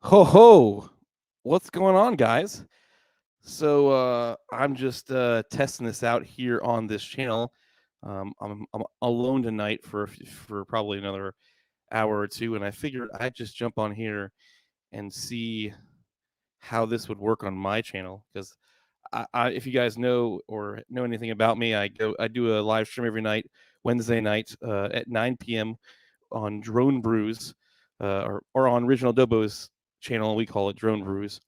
Ho ho! What's going on, guys? I'm just testing this out here on this channel. I'm alone tonight for probably another hour or two, and I figured I'd just jump on here and see how this would work on my channel. Because if you guys know or know anything about me, I do a live stream every night, Wednesday night at 9 p.m. on Drone Brews, or on Original Dobo's channel. We call it Drone Brews,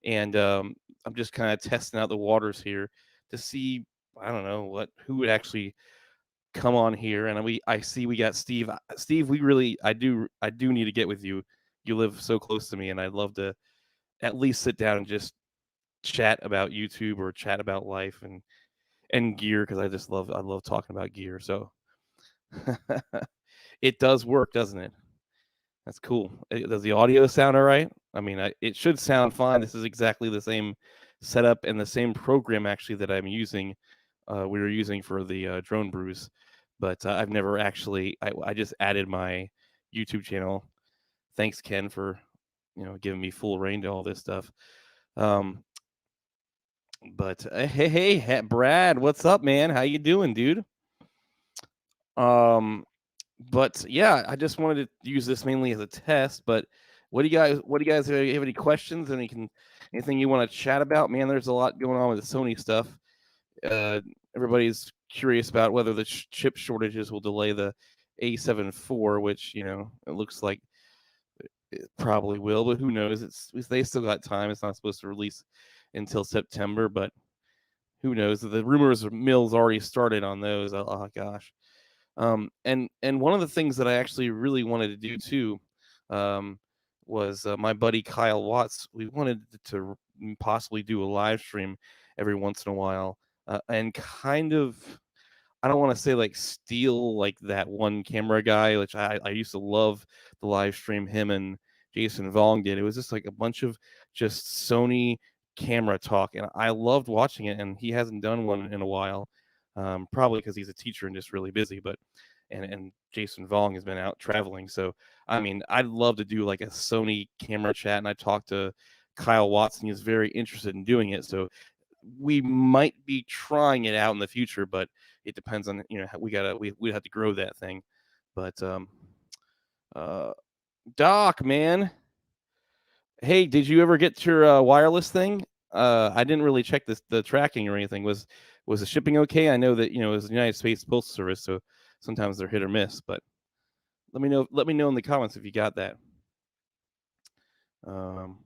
and I'm just kind of testing out the waters here to see. I don't know who would actually come on here, and I see we got Steve. Steve, I do need to get with you. You live so close to me, and I'd love to at least sit down and just chat about YouTube or chat about life and gear because I love talking about gear. So it does work, doesn't it? That's cool. Does the audio sound all right? I mean, it should sound fine. This is exactly the same setup and the same program actually that I'm using. We were using for the drone brews, but I've never actually. I just added my YouTube channel. Thanks, Ken, for giving me full reign to all this stuff. Um, but hey, Brad, what's up, man? How you doing, dude? Um, but yeah, I just wanted to use this mainly as a test. But what do you guys have any questions? Anything you want to chat about? Man, there's a lot going on with the Sony stuff. Uh, Everybody's curious about whether the chip shortages will delay the A7 IV, which it looks like it probably will, but who knows? They still got time. It's not supposed to release until September, but who knows? The rumors of mills already started on those. Oh gosh. And one of the things that I actually really wanted to do too um, was my buddy Kyle Watts. We wanted to possibly do a live stream every once in a while, and kind of, I don't want to say like steal like that one camera guy, which I used to love the live stream him and Jason Vong did. It was just like a bunch of just Sony camera talk, and I loved watching it. And he hasn't done one in a while, probably because he's a teacher and just really busy. But and Jason Vong has been out traveling, so I mean, I'd love to do like a Sony camera chat. And I talked to Kyle Watson; he's very interested in doing it. So we might be trying it out in the future, but it depends on we have to grow that thing. But uh, Doc, man, hey, did you ever get your wireless thing? I didn't really check the tracking or anything. Was the shipping okay? I know that it was the United States Postal Service, so sometimes they're hit or miss. But let me know. Let me know in the comments if you got that. Um,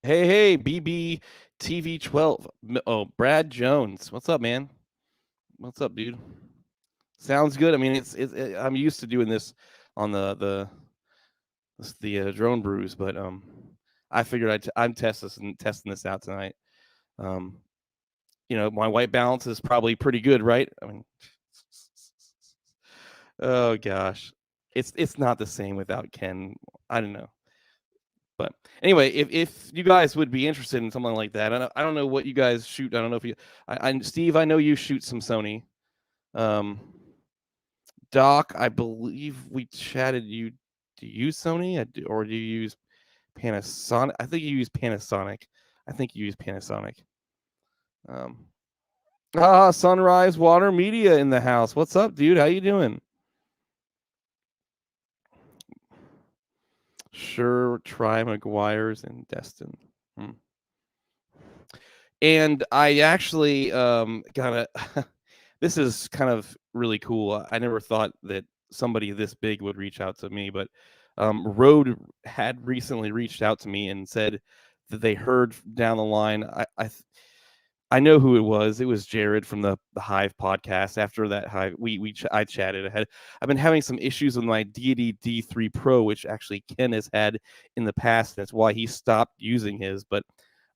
hey, BB TV12. Oh, Brad Jones, what's up, man? What's up, dude? Sounds good. I mean, I'm used to doing this on the drone brews, but I figured I'm testing this out tonight. Um, my white balance is probably pretty good, right? I mean, oh gosh, it's not the same without Ken. I don't know, but anyway, if you guys would be interested in something like that, I don't know what you guys shoot. I don't know if Steve, I know you shoot some Sony. Um, Doc, I believe we chatted. Do you use Sony or do you use Panasonic? I think you use Panasonic. I think you use Panasonic. Um, Sunrise Water Media in the house. What's up, dude? How you doing? Sure, try McGuire's and Destin. Hmm. And I actually got a. This is kind of really cool. I never thought that somebody this big would reach out to me, but Rode had recently reached out to me and said that they heard down the line. I know who it was. It was Jared from the Hive podcast. After that Hive, I chatted. I've been having some issues with my Deity D3 Pro, which actually Ken has had in the past. That's why he stopped using his. But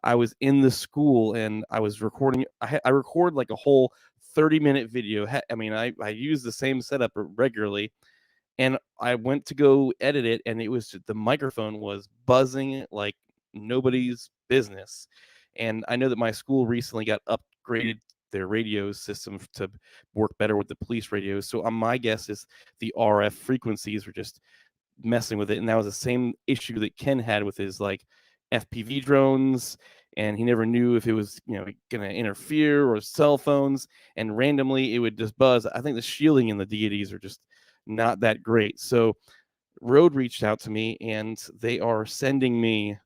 I was in the school and I was recording. I record like a whole 30-minute video. I mean, I use the same setup regularly, and I went to go edit it, and the microphone was buzzing like nobody's business. And I know that my school recently got upgraded their radio system to work better with the police radios. So my guess is the RF frequencies were just messing with it, and that was the same issue that Ken had with his like FPV drones, and he never knew if it was going to interfere or cell phones, and randomly it would just buzz. I think the shielding in the deities are just not that great. So Rode reached out to me, and they are sending me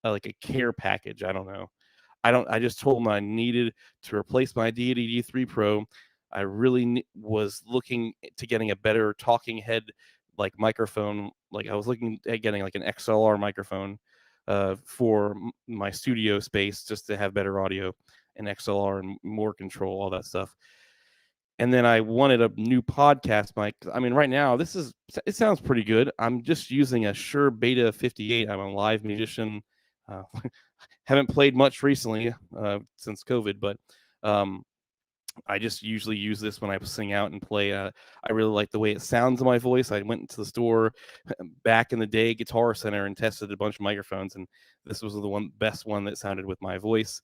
like a care package. I don't know. I just told them I needed to replace my Deity D3 Pro. I really was looking to getting a better talking head like microphone. Like I was looking at getting like an XLR microphone for my studio space, just to have better audio and XLR and more control, all that stuff. And then I wanted a new podcast mic. I mean, right now it sounds pretty good. I'm just using a Shure Beta 58. I'm a live musician. Haven't played much recently since COVID, but I just usually use this when I sing out and play. I really like the way it sounds in my voice. I went into the store back in the day, Guitar Center, and tested a bunch of microphones, and this was the best one that sounded with my voice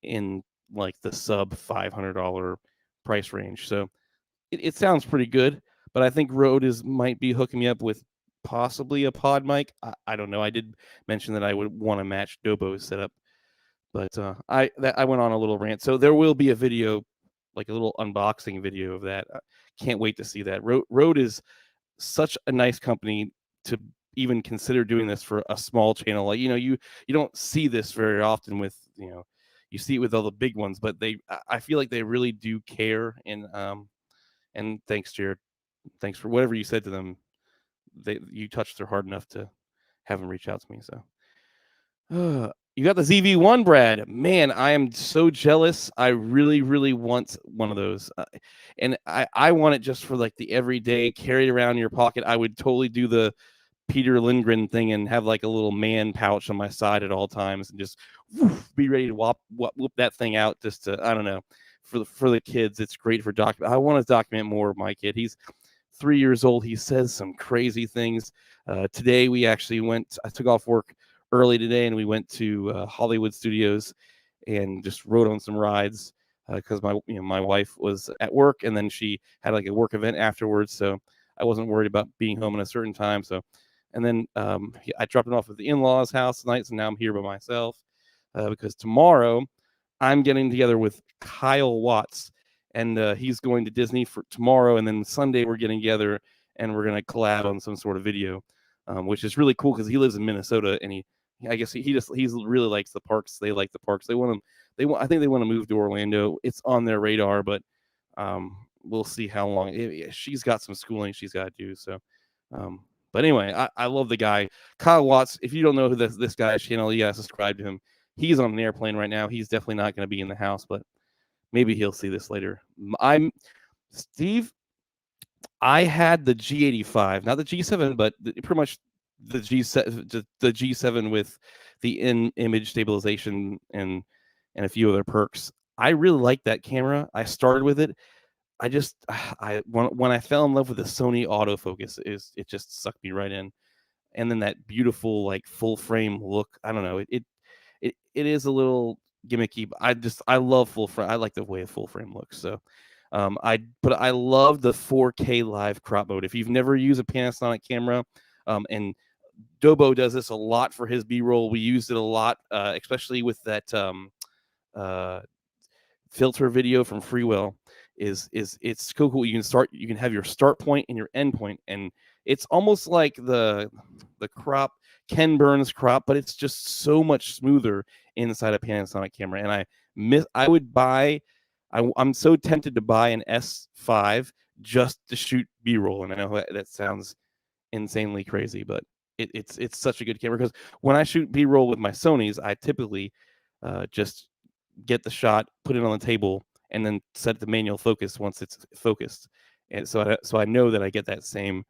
in like the sub $500 price range. So it sounds pretty good, but I think Rode might be hooking me up with possibly a pod mic. I don't know. I did mention that I would want to match Dobo's setup, but I went on a little rant. So there will be a video, like a little unboxing video of that. I can't wait to see that. Rode is such a nice company to even consider doing this for a small channel. Like you don't see this very often with you see it with all the big ones, but I feel like they really do care. And thanks, Jared. Thanks for whatever you said to them. You touched their heart enough to have them reach out to me. So you got the ZV-1, Brad. Man, I am so jealous. I really, really want one of those. And I want it just for like the everyday, carry it around in your pocket. I would totally do the Peter Lindgren thing and have like a little man pouch on my side at all times and just be ready to whoop that thing out just to, I don't know, for the kids. It's great for document. I want to document more of my kid. He's 3 years old. He says some crazy things. Today I took off work early today and we went to Hollywood Studios and just rode on some rides because my wife was at work and then she had like a work event afterwards, so I wasn't worried about being home at a certain time. So and then I dropped it off at the in-laws house tonight, so now I'm here by myself because tomorrow I'm getting together with Kyle Watts, and he's going to Disney for tomorrow, and then Sunday we're getting together and we're going to collab on some sort of video, which is really cool because he lives in Minnesota and I guess he really likes the parks. They like the parks. I think they want to move to Orlando. It's on their radar, but we'll see how long. She's got some schooling she's got to do. So, but anyway, I love the guy, Kyle Watts. If you don't know who this guy's channel, you gotta subscribe to him. He's on an airplane right now. He's definitely not going to be in the house, but maybe he'll see this later. Steve. I had the G85, not the G7, but pretty much the G7 with the in-image stabilization and a few other perks. I really like that camera. I started with it. When I fell in love with the Sony autofocus, it just sucked me right in. And then that beautiful like full frame look. I don't know. It is a little gimmicky, but I love full frame. I like the way a full frame looks. So I love the 4K live crop mode. If you've never used a Panasonic camera, and Dobo does this a lot for his B-roll. We used it a lot, especially with that filter video from Freewell. It's so cool. You can have your start point and your end point, and it's almost like the crop, Ken Burns crop, but it's just so much smoother inside a Panasonic camera. And I'm so tempted to buy an S5 just to shoot B-roll, and I know that sounds insanely crazy, but it's such a good camera because when I shoot B-roll with my Sonys, I typically just get the shot, put it on the table, and then set the manual focus once it's focused, and so I know that I get that same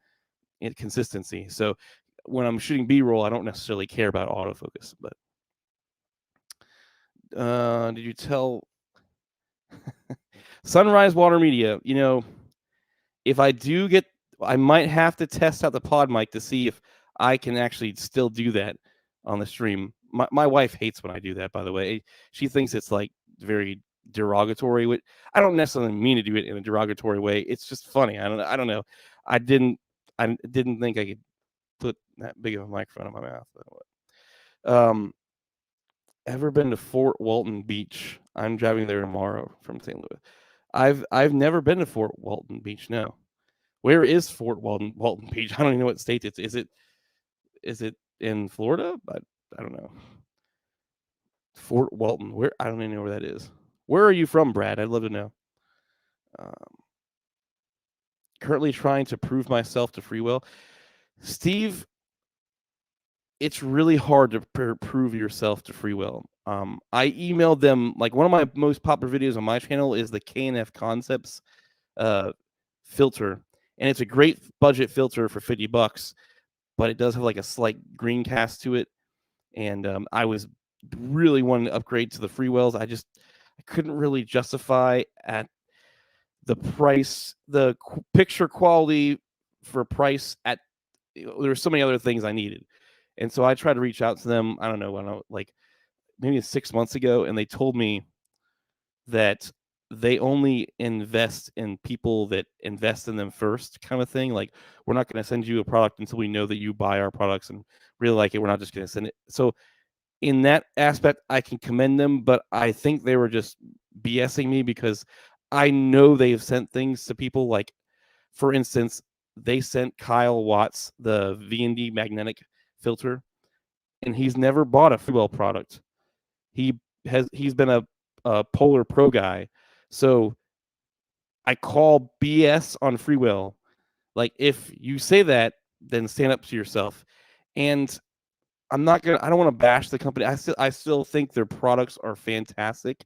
consistency. So when I'm shooting B-roll, I don't necessarily care about autofocus. But did you tell Sunrise Water Media? If I do I might have to test out the pod mic to see if I can actually still do that on the stream. My wife hates when I do that, by the way. She thinks it's like very derogatory. I don't necessarily mean to do it in a derogatory way. It's just funny. I don't know. I didn't think I could put that big of a microphone in my mouth. Um, ever been to Fort Walton Beach? I'm driving there tomorrow from St. Louis. I've never been to Fort Walton Beach. No. Where is Fort Walton Beach? I don't even know what state it's. Is it in Florida? I don't know. Fort Walton. Where I don't even know where that is. Where are you from, Brad? I'd love to know. Um, currently trying to prove myself to Freewell. Steve, it's really hard to prove yourself to Freewell. I emailed them, like, one of my most popular videos on my channel is the K&F Concepts filter, and it's a great budget filter for $50, but it does have like a slight green cast to it. And I was really wanting to upgrade to the Freewells. I couldn't really justify at the price, the picture quality for price at. There were so many other things I needed, and so I tried to reach out to them. I don't know, like maybe 6 months ago, and they told me that they only invest in people that invest in them first, kind of thing. Like, we're not going to send you a product until we know that you buy our products and really like it. We're not just going to send it. So in that aspect, I can commend them, but I think they were just BSing me, because I know they've sent things to people. Like, for instance, they sent Kyle Watts the V&D magnetic filter, and he's never bought a Freewell product. He's been a Polar Pro guy. So I call BS on Freewell. Like, if you say that, then stand up to yourself. And I don't want to bash the company. I still think their products are fantastic,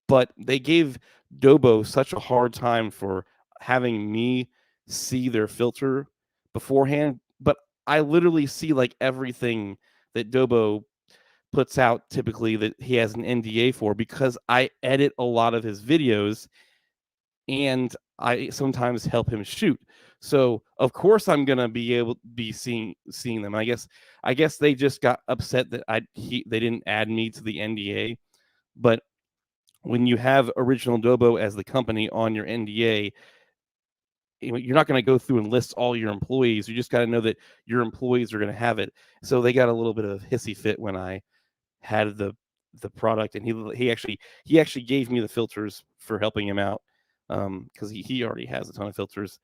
but they gave Dobo such a hard time for having me see their filter beforehand. But I literally see like everything that Dobo puts out, typically, that he has an NDA for, because I edit a lot of his videos and I sometimes help him shoot. So of course I'm gonna be seeing them. I guess they just got upset that they didn't add me to the NDA. But when you have Original Dobo as the company on your NDA, you're not going to go through and list all your employees. You just got to know that your employees are going to have it. So they got a little bit of a hissy fit when I had the product, and he actually gave me the filters for helping him out, because he already has a ton of filters,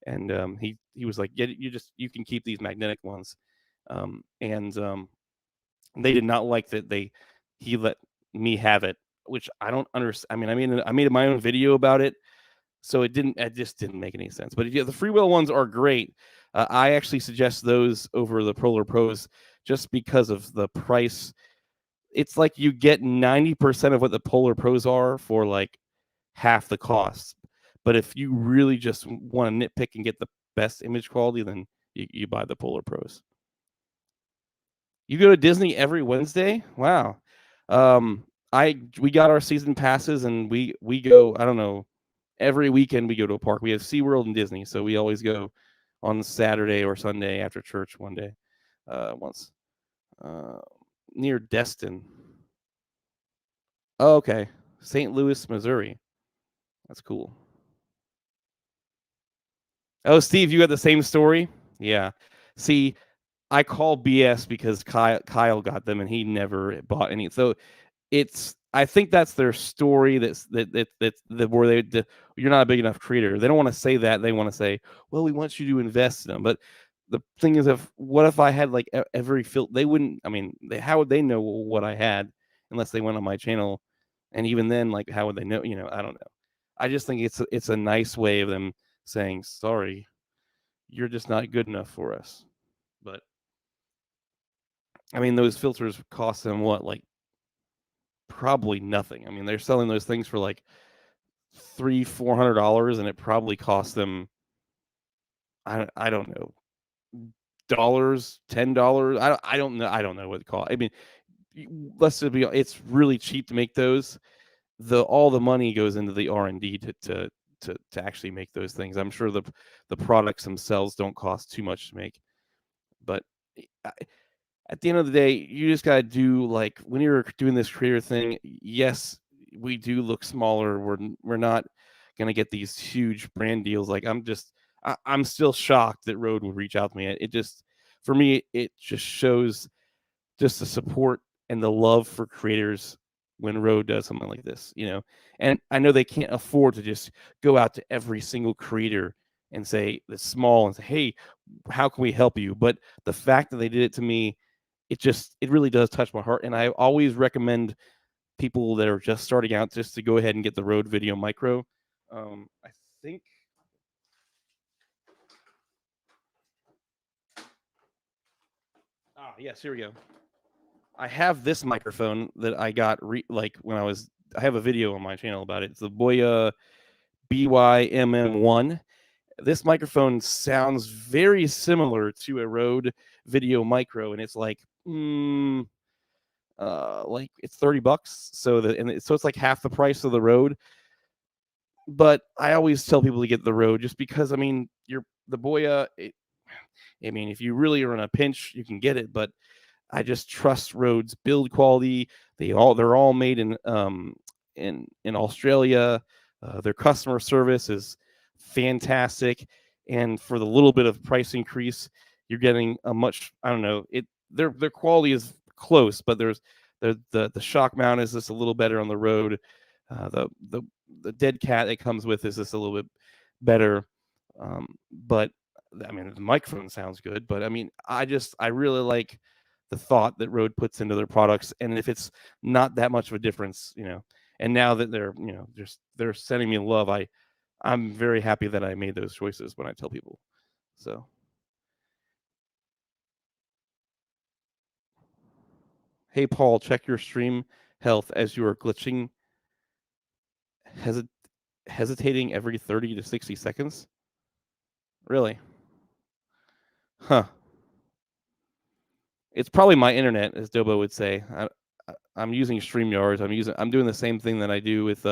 and he was like, yeah, you can keep these magnetic ones, and they did not like that he let me have it, which I don't understand. I mean, I made my own video about it, so it just didn't make any sense. But yeah, the Freewell ones are great. I actually suggest those over the Polar Pros just because of the price. It's like you get 90% of what the Polar Pros are for like half the cost. But if you really just want to nitpick and get the best image quality, then you buy the Polar Pros. You go to Disney every Wednesday? Wow. We got our season passes, and we go, I don't know, every weekend we go to a park. We have SeaWorld and Disney, so we always go on Saturday or Sunday after church one day. Once. Near Destin. Oh, okay. St. Louis, Missouri. That's cool. Oh, Steve, you got the same story? Yeah. See, I call BS because Kyle got them and he never bought any. So I think that's their story. That where you're not a big enough creator. They don't want to say that. They want to say, well, we want you to invest in them. But the thing is, what if I had like every filter? They wouldn't. I mean, how would they know what I had unless they went on my channel? And even then, like, how would they know? I don't know. I just think it's a nice way of them saying, sorry, you're just not good enough for us. But I mean, those filters cost them what, like, probably nothing. I mean, they're selling those things for like $300-$400, and it probably cost them, I don't know, dollars, $10. I don't know. I don't know what it costs. I mean, let's just be. It's really cheap to make those. All the money goes into the R&D to actually make those things. I'm sure the products themselves don't cost too much to make, but at the end of the day, you just got to do, like, when you're doing this creator thing, yes, we do look smaller. We're not going to get these huge brand deals. Like, I'm still shocked that Rode would reach out to me. It just, for me, it just shows just the support and the love for creators when Rode does something like this, you know. And I know they can't afford to just go out to every single creator and say that's small and say, hey, how can we help you? But the fact that they did it to me, it really does touch my heart. And I always recommend people that are just starting out just to go ahead and get the Rode Video Micro. I think. Yes, here we go. I have this microphone that I got like when I have a video on my channel about it. It's the Boya BYMM1. This microphone sounds very similar to a Rode Video Micro, and it's like it's $30. So it's like half the price of the Rode. But I always tell people to get the Rode just because, I mean, the Boya. I mean, if you really are in a pinch, you can get it, but I just trust Rode's build quality. They're all made in Australia. Their customer service is fantastic, and for the little bit of price increase, you're getting a much, I don't know, their quality is close, but the shock mount is just a little better on the Rode. The dead cat it comes with is just a little bit better, but I mean the microphone sounds good. But I mean I really like the thought that Rode puts into their products, and if it's not that much of a difference, you know, and now that they're, you know, they're sending me love, I'm very happy that I made those choices when I tell people. So, hey Paul, check your stream health as you are glitching, hesit- hesitating every 30 to 60 seconds. Really? Huh. It's probably my internet, as Dobo would say. I'm using StreamYards. I'm doing the same thing that I do with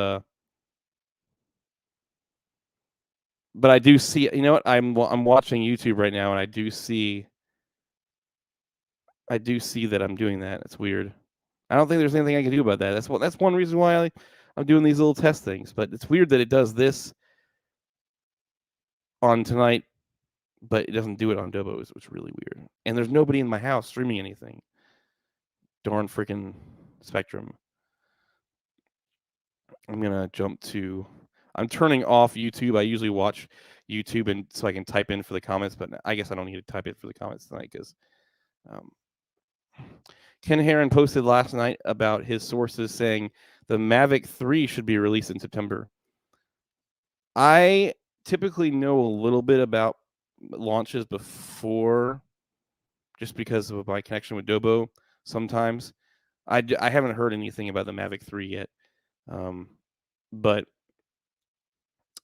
but I do see, you know what? I'm watching YouTube right now, and I do see that I'm doing that. It's weird. I don't think there's anything I can do about that. That's one reason why I'm doing these little test things. But it's weird that it does this on tonight, but it doesn't do it on Dobo. It's really weird. And there's nobody in my house streaming anything. Darn freaking Spectrum. I'm gonna jump to. I'm turning off YouTube. I usually watch YouTube and so I can type in for the comments, but I guess I don't need to type in for the comments tonight because um, Ken Heron posted last night about his sources saying the Mavic 3 should be released in September. I typically know a little bit about launches before, just because of my connection with Dobo. Sometimes I haven't heard anything about the Mavic 3 yet, but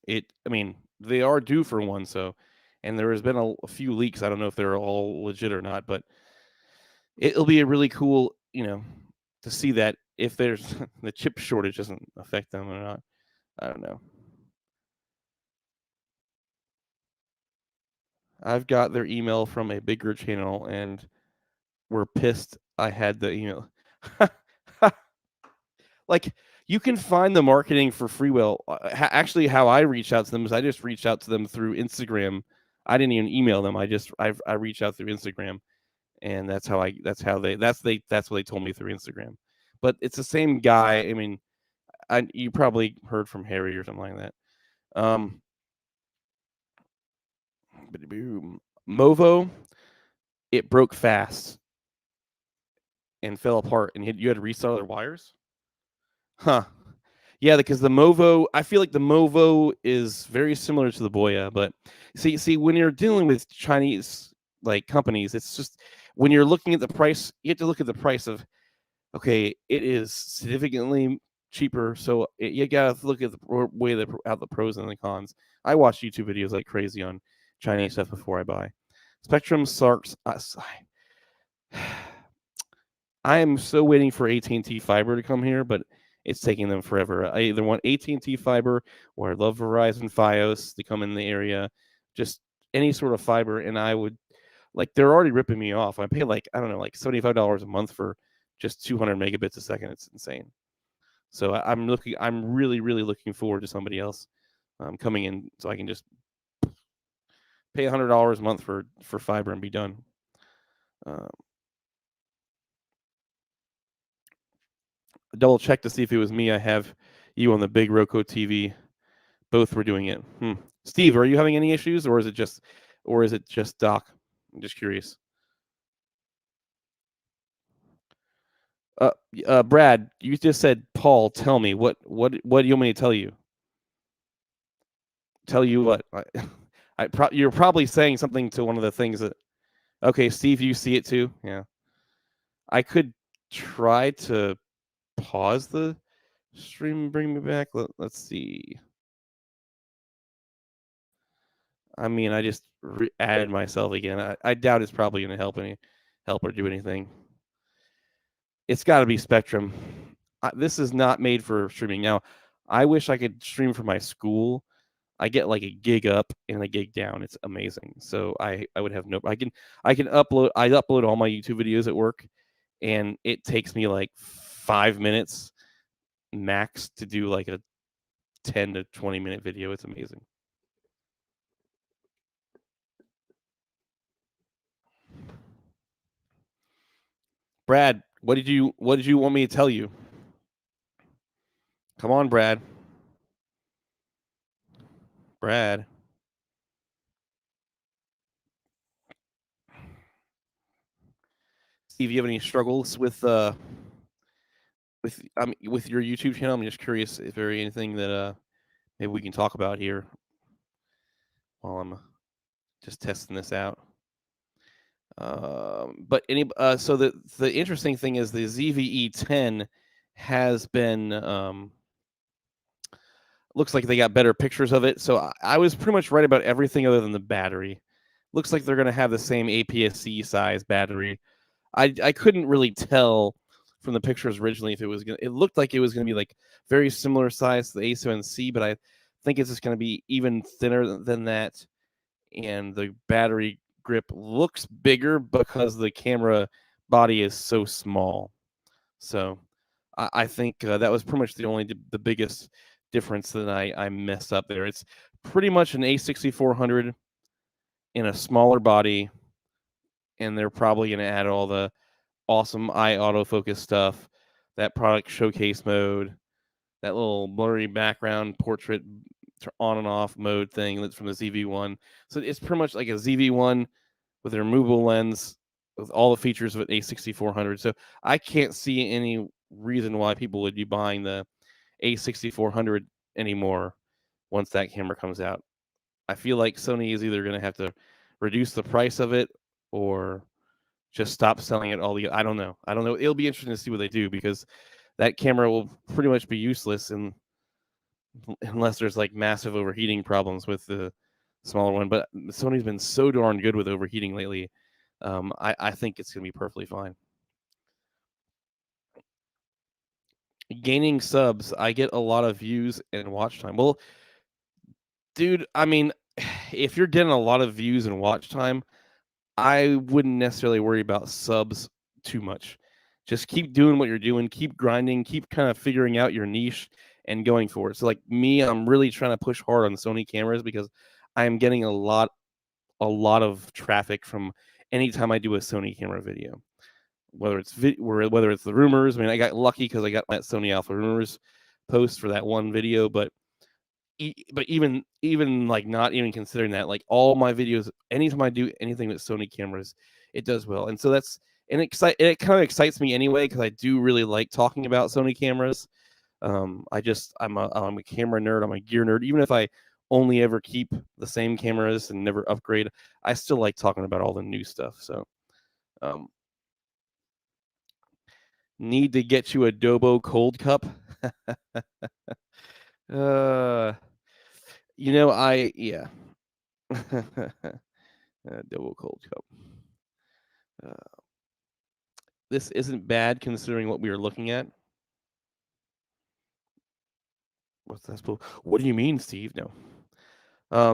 I mean, they are due for one. So, and there has been a few leaks. I don't know if they're all legit or not, but it'll be a really cool, you know, to see that if there's the chip shortage doesn't affect them or not. I don't know. I've got their email from a bigger channel and we're pissed I had the email. Like, you can find the marketing for Freewell. Actually, how I reached out to them is I just reached out to them through Instagram. I didn't even email them. I reached out through Instagram, and that's what they told me through Instagram. But it's the same guy. I mean, you probably heard from Harry or something like that. Movo, it broke fast and fell apart, and you had to restart their wires. Huh. Yeah, because the Movo, I feel like the Movo is very similar to the Boya, but see, when you're dealing with Chinese like companies, it's just when you're looking at the price, you have to look at the price of, okay, it is significantly cheaper, so you gotta look at out the pros and the cons. I watch YouTube videos like crazy on Chinese stuff before I buy. Spectrum Sarks. I am so waiting for AT&T Fiber to come here, but it's taking them forever. I either want AT&T Fiber or I love Verizon Fios to come in the area. Just any sort of fiber, and I would like. They're already ripping me off. I pay like, I don't know, like $75 a month for just 200 megabits a second. It's insane. So I'm really, really looking forward to somebody else coming in so I can just Pay $100 a month for fiber and be done. Double check to see if it was me. I have you on the big Roku TV. Both were doing it. Steve, are you having any issues, or is it just Doc? I'm just curious. Brad, you just said, Paul, tell me what do you want me to tell you? Tell you what? You're probably saying something to one of the things that. Okay, Steve, you see it too? Yeah. I could try to pause the stream and bring me back. Let's see. I mean, I just added myself again. I doubt it's probably going to help or do anything. It's got to be Spectrum. This is not made for streaming. Now, I wish I could stream for my school. I get like a gig up and a gig down. It's amazing. So I would have no. I can upload. I upload all my YouTube videos at work, and it takes me like 5 minutes max to do like a 10 to 20-minute video. It's amazing. Brad, what did you want me to tell you? Come on, Brad. Brad. Steve, you have any struggles with your YouTube channel? I'm just curious if there anything that maybe we can talk about here while I'm just testing this out. But so the interesting thing is the ZV-E10 has been looks like they got better pictures of it. So I was pretty much right about everything other than the battery. Looks like they're going to have the same APS-C size battery. I couldn't really tell from the pictures originally if it was going to. It looked like it was going to be like very similar size to the A7C, but I think it's just going to be even thinner than that. And the battery grip looks bigger because the camera body is so small. So I think that was pretty much the biggest difference that I messed up there. It's pretty much an A6400 in a smaller body, and they're probably going to add all the awesome eye autofocus stuff, that product showcase mode, that little blurry background portrait on and off mode thing that's from the ZV-1. So it's pretty much like a ZV-1 with a removable lens with all the features of an A6400. So I can't see any reason why people would be buying the A6400 anymore once that camera comes out. I feel like Sony is either going to have to reduce the price of it or just stop selling it all. I don't know. It'll be interesting to see what they do, because that camera will pretty much be useless unless there's like massive overheating problems with the smaller one. But Sony's been so darn good with overheating lately. I think it's going to be perfectly fine. Gaining subs, I get a lot of views and watch time. Well, dude, I mean, if you're getting a lot of views and watch time, I wouldn't necessarily worry about subs too much. Just keep doing what you're doing, keep grinding, keep kind of figuring out your niche and going for it. So like me, I'm really trying to push hard on Sony cameras because I'm getting a lot of traffic from anytime I do a Sony camera video. Whether it's whether it's the rumors. I mean, I got lucky because I got that Sony Alpha rumors post for that one video, but even like not even considering that, like all my videos, anytime I do anything with Sony cameras, it does well. And so it kind of excites me anyway, because I do really like talking about Sony cameras. I'm a camera nerd, I'm a gear nerd. Even if I only ever keep the same cameras and never upgrade, I still like talking about all the new stuff. So need to get you a Dobo cold cup. Yeah. Double cold cup. This isn't bad considering what we were looking at. What's that? What do you mean, Steve? No.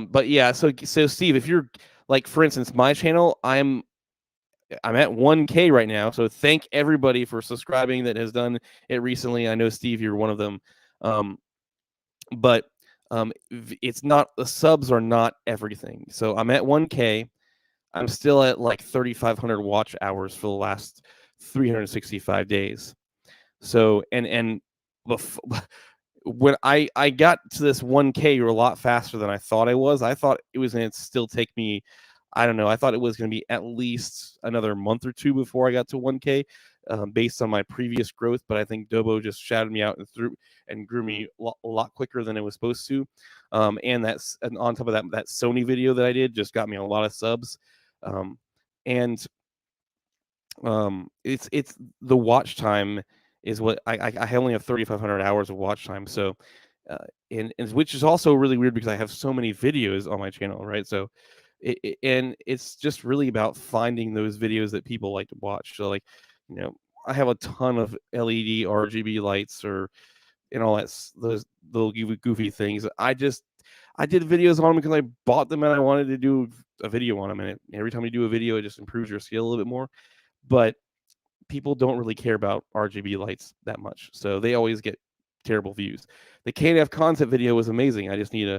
But yeah, so Steve, if you're like, for instance, my channel, I'm at 1K right now. So thank everybody for subscribing that has done it recently. I know, Steve, you're one of them. But it's not, the subs are not everything. So I'm at 1K. I'm still at like 3,500 watch hours for the last 365 days. So and when I got to this 1K, you're a lot faster than I thought I was. I thought it was going to still take me, I don't know. I thought it was going to be at least another month or two before I got to 1K, based on my previous growth. But I think Dobo just shouted me out and grew me a lot quicker than it was supposed to. And on top of that, that Sony video that I did just got me a lot of subs. And it's the watch time is what I only have 3,500 hours of watch time. So, and which is also really weird because I have so many videos on my channel, right? So, and it's just really about finding those videos that people like to watch. So, like, I have a ton of LED RGB lights and all those little goofy things. I did videos on them because I bought them and I wanted to do a video on them. And every time you do a video, it just improves your skill a little bit more. But people don't really care about RGB lights that much, so they always get terrible views. The KNF concept video was amazing. I just need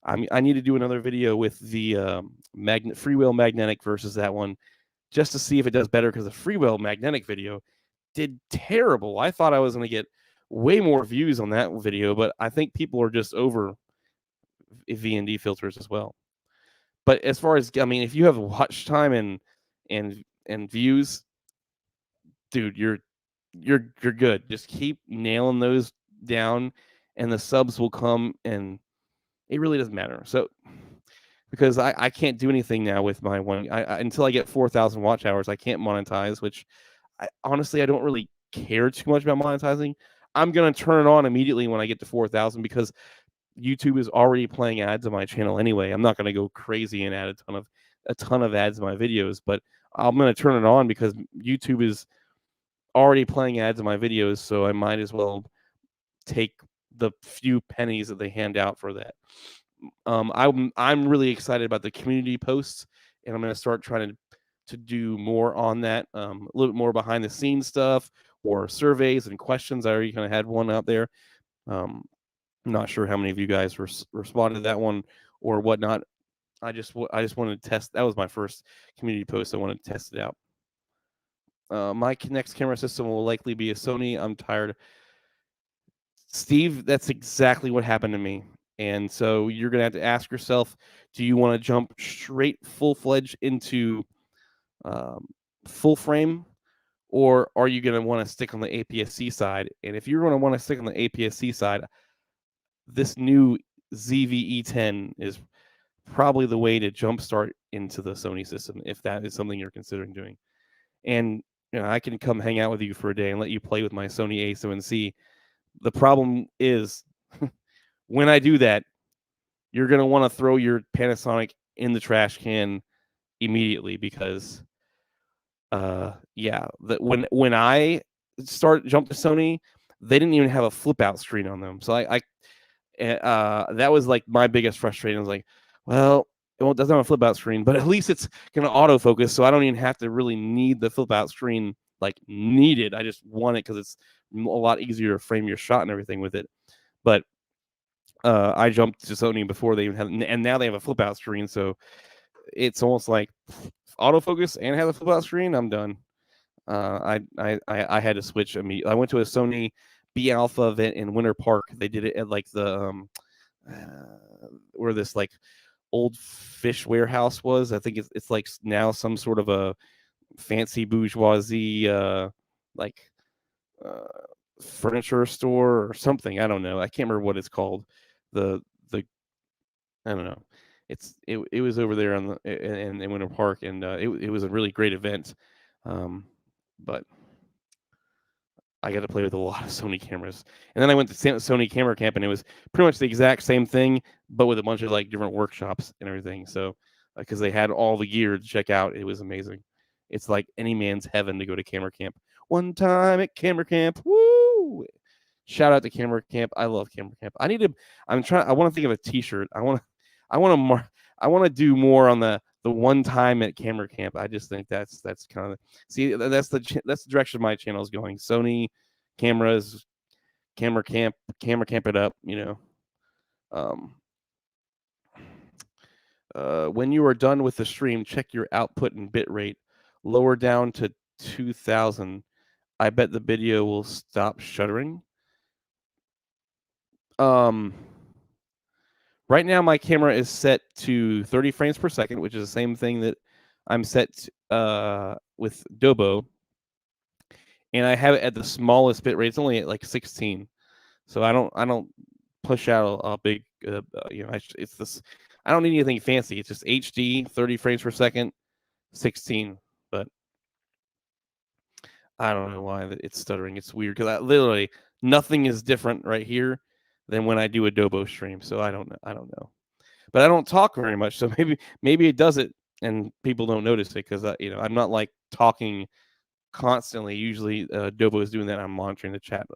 I need to do another video with the freewheel magnetic versus that one, just to see if it does better, because the freewheel magnetic video did terrible. I thought I was going to get way more views on that video, but I think people are just over VND filters as well. But as far as, I mean, if you have watch time and views, dude, you're good. Just keep nailing those down, and the subs will come, and it really doesn't matter. So, because I can't do anything now with my one, until I get 4,000 watch hours, I can't monetize. Which, honestly, I don't really care too much about monetizing. I'm gonna turn it on immediately when I get to 4,000, because YouTube is already playing ads on my channel anyway. I'm not gonna go crazy and add a ton of ads in my videos, but I'm gonna turn it on because YouTube is already playing ads in my videos, so I might as well take the few pennies that they hand out for that. I'm really excited about the community posts, and I'm going to start trying to do more on that, a little bit more behind the scenes stuff or surveys and questions. I already kind of had one out there. I'm not sure how many of you guys responded to that one or whatnot. I just wanted to test. That was my first community post. I wanted to test it out. My next camera system will likely be a Sony. I'm tired. Steve, that's exactly what happened to me. And so you're going to have to ask yourself, do you want to jump straight full-fledged into full frame, or are you going to want to stick on the APS-C side? And if you're going to want to stick on the APS-C side, this new ZV-E10 is probably the way to jumpstart into the Sony system, if that is something you're considering doing. And I can come hang out with you for a day and let you play with my Sony A7C. The problem is, when I do that, you're going to want to throw your Panasonic in the trash can immediately, because when I jumped to Sony, they didn't even have a flip out screen on them. So that was like my biggest frustration. I was like, well, it doesn't have a flip out screen, but at least it's going to autofocus, so I don't even have to really need the flip out screen, like needed. I just want it because it's a lot easier to frame your shot and everything with it. But I jumped to Sony before they even had, and now they have a flip out screen, so it's almost like autofocus and have a flip out screen. I'm done. I had to switch immediately. I went to a Sony B Alpha event in Winter Park. They did it at like the where this like old fish warehouse was. I think it's like now some sort of a fancy bourgeoisie furniture store or something. I don't know. I can't remember what it's called. The I don't know. It was over there in Winter Park, and it was a really great event. But I got to play with a lot of Sony cameras. And then I went to Sony Camera Camp, and it was pretty much the exact same thing, but with a bunch of like different workshops and everything. So because they had all the gear to check out, it was amazing. It's like any man's heaven to go to Camera Camp. One time at Camera Camp, woo! Shout out to Camera Camp. I love Camera Camp. I want to think of a T-shirt. I want to do more on the one time at Camera Camp. I just think that's kind of that's the direction my channel is going. Sony cameras, Camera Camp it up. Um, when you are done with the stream, check your output and bit rate. Lower down to 2000. I bet the video will stop shuddering. Right now my camera is set to 30 frames per second, which is the same thing that I'm set with Dobo, and I have it at the smallest bit rate. It's only at like 16, so I don't push out a big it's this. I don't need anything fancy. It's just HD, 30 frames per second, 16. But I don't know why it's stuttering. It's weird because literally nothing is different right here than when I do a Dobo stream. So I don't know. But I don't talk very much, so maybe it does it and people don't notice it because I'm not like talking constantly. Usually, Dobo is doing that. I'm monitoring the chat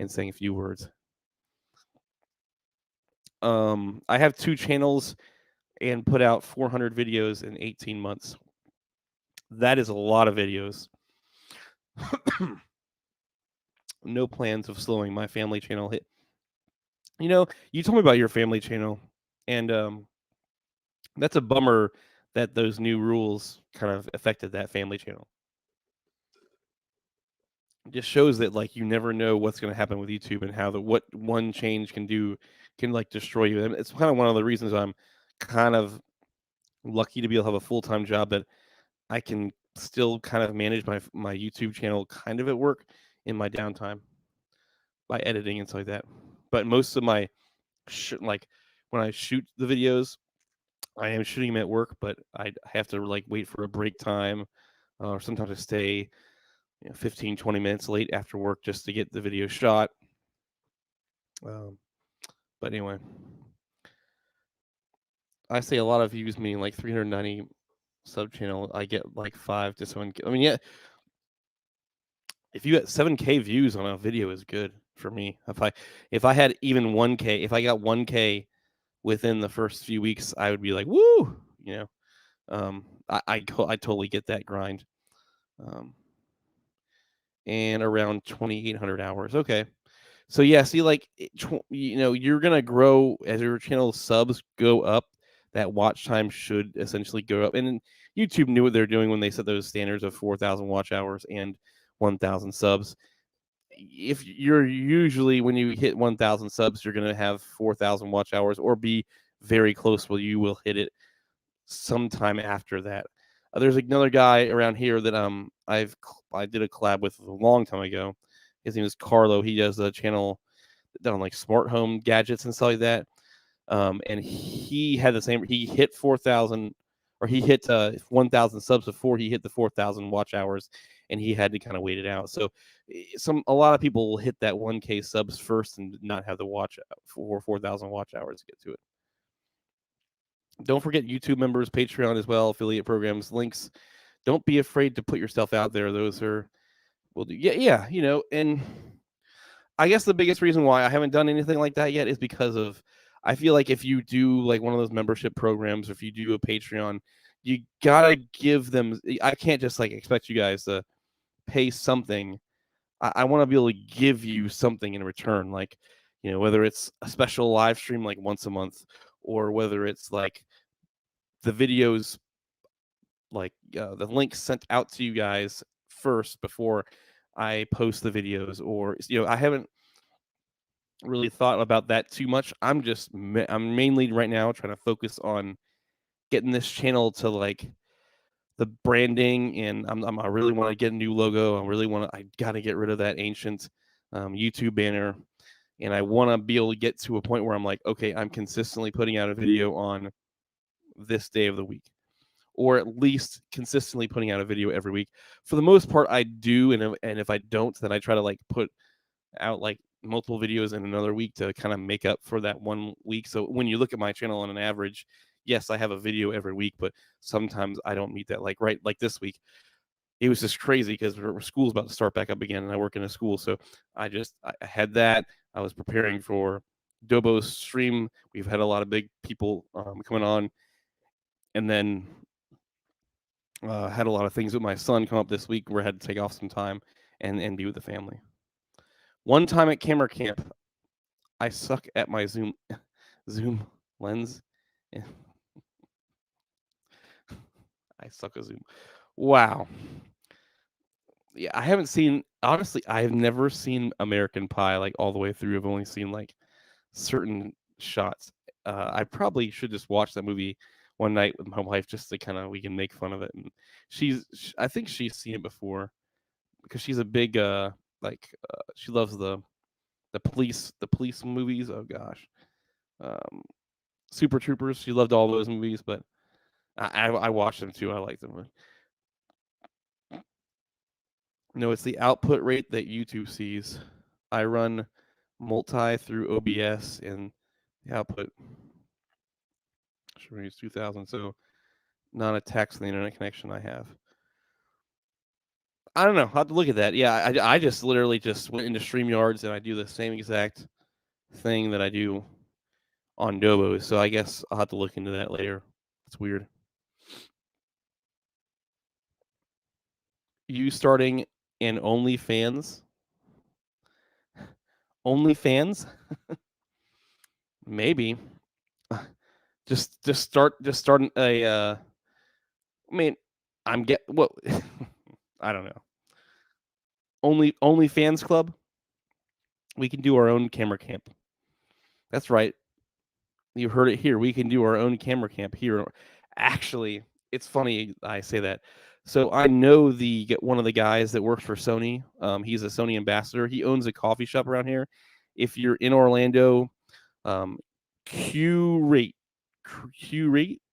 and saying a few words. I have 2 channels and put out 400 videos in 18 months. That is a lot of videos. No plans of slowing my family channel hit. You told me about your family channel, and that's a bummer that those new rules kind of affected that family channel. It just shows that like you never know what's going to happen with YouTube and how what one change can like destroy you. And it's kind of one of the reasons I'm kind of lucky to be able to have a full-time job that I can still kind of manage my YouTube channel kind of at work in my downtime by editing and stuff like that. But most of my like when I shoot the videos, I am shooting them at work, but I have to like wait for a break time, or sometimes I stay 15, 20 minutes late after work just to get the video shot. But anyway, I say a lot of views, meaning like 390 sub channel. I get like 5 to 7. I mean, yeah, if you get 7K views on a video is good for me. If I had even 1K, if I got 1K within the first few weeks, I would be like, woo, I totally get that grind. And around 2,800 hours. Okay. So yeah, see, like you're gonna grow as your channel subs go up. That watch time should essentially go up, and YouTube knew what they're doing when they set those standards of 4,000 watch hours and 1,000 subs. If you're usually when you hit 1,000 subs, you're gonna have 4,000 watch hours or be very close. Well, you will hit it sometime after that. There's another guy around here that I did a collab with a long time ago. His name is Carlo. He does a channel on like smart home gadgets and stuff like that. And he had the same. He hit 4,000, or he hit 1,000 subs before he hit the 4,000 watch hours, and he had to kind of wait it out. So a lot of people will hit that 1K subs first and not have the watch for 4,000 watch hours to get to it. Don't forget YouTube members, Patreon as well, affiliate programs, links. Don't be afraid to put yourself out there. Those are, well, yeah, and I guess the biggest reason why I haven't done anything like that yet is because of, I feel like if you do like one of those membership programs, or if you do a Patreon, you gotta give them. I can't just like expect you guys to pay something. I want to be able to give you something in return, like whether it's a special live stream like once a month, or whether it's like the videos, like the link sent out to you guys first before I post the videos, or I haven't really thought about that too much. I'm mainly right now trying to focus on getting this channel to like the branding, and I really want to get a new logo. I got to get rid of that ancient YouTube banner, and I want to be able to get to a point where I'm like, okay, I'm consistently putting out a video on this day of the week, or at least consistently putting out a video every week. For the most part, I do, and if I don't, then I try to like put out like multiple videos in another week to kind of make up for that one week. So when you look at my channel on an average, yes, I have a video every week, but sometimes I don't meet that. Like this week, it was just crazy because school's about to start back up again, and I work in a school, so I had that. I was preparing for Dobo's stream. We've had a lot of big people coming on, and then had a lot of things with my son come up this week where I had to take off some time and be with the family. One time at camera camp, I suck at my Zoom zoom lens. Yeah. I suck at zoom. Wow. Yeah, I haven't seen honestly, I've never seen American Pie like all the way through. I've only seen like certain shots. I probably should just watch that movie one night with my wife just to kind of we can make fun of it. And I think she's seen it before because she's a big she loves the police movies. Oh gosh, um, Super Troopers. She loved all those movies, but I watched them too. I like them. No, it's the output rate that YouTube sees. I run multi through OBS, and the output should use 2000. So not a text on the internet connection I have. I don't know. I'll have to look at that. Yeah, I just literally just went into StreamYards and I do the same exact thing that I do on Dobo. So I guess I'll have to look into that later. It's weird. You starting in OnlyFans? OnlyFans? Maybe. Just starting a. I mean, I'm get what. I don't know. OnlyFans club. We can do our own camera camp. That's right. You heard it here. We can do our own camera camp here. Actually, it's funny I say that. So I know one of the guys that works for Sony. He's a Sony ambassador. He owns a coffee shop around here. If you're in Orlando, Curate.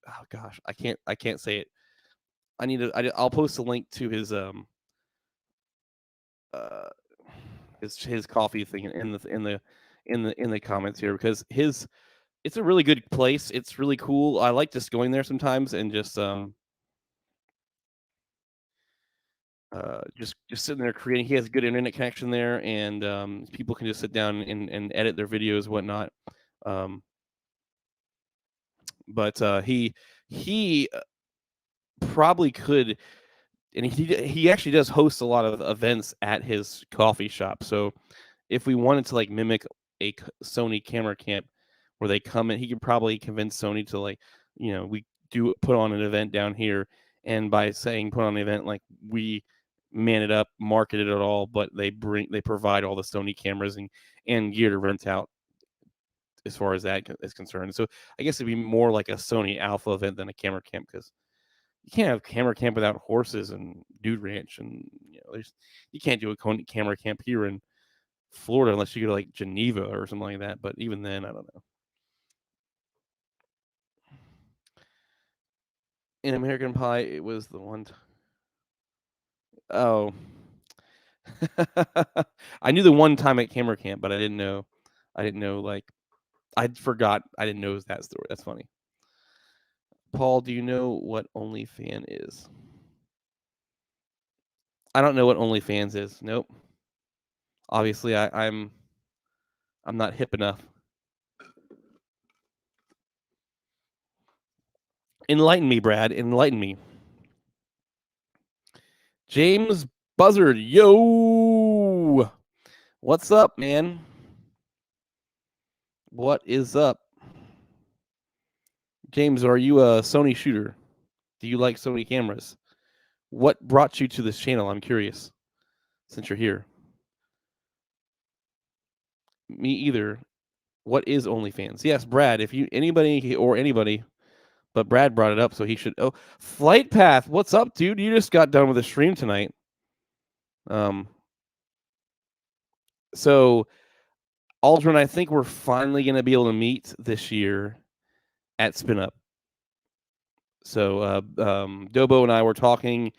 Oh gosh, I can't say it. I'll post a link to uh his coffee thing in the comments here because it's a really good place. It's really cool. I like just going there sometimes and just sitting there creating. He has a good internet connection there, and people can just sit down and edit their videos, whatnot. But he probably could, and he actually does host a lot of events at his coffee shop. So if we wanted to like mimic a Sony camera camp where they come in, he could probably convince Sony to we do put on an event down here, and by saying put on an event, like we man it up, market it at all, but they provide all the Sony cameras and gear to rent out as far as that is concerned. So I guess it'd be more like a Sony Alpha event than a camera camp because you can't have camera camp without horses and dude ranch, and you can't do a camera camp here in Florida unless you go to like Geneva or something like that. But even then, I don't know. In American Pie, it was the one. Oh, I knew the one time at camera camp, but I didn't know. Like I forgot. I didn't know that story. That's funny. Paul, do you know what OnlyFan is? I don't know what OnlyFans is. Nope. Obviously, I'm not hip enough. Enlighten me, Brad. Enlighten me. James Buzzard, yo, what's up, man? What is up? James, are you a Sony shooter? Do you like Sony cameras? What brought you to this channel? I'm curious, since you're here. Me either. What is OnlyFans? Yes, Brad, if you anybody, but Brad brought it up, so he should. Oh, Flight Path, what's up, dude? You just got done with a stream tonight. So Aldrin, I think we're finally going to be able to meet this year at Spin Up. So Dobo and I were talking,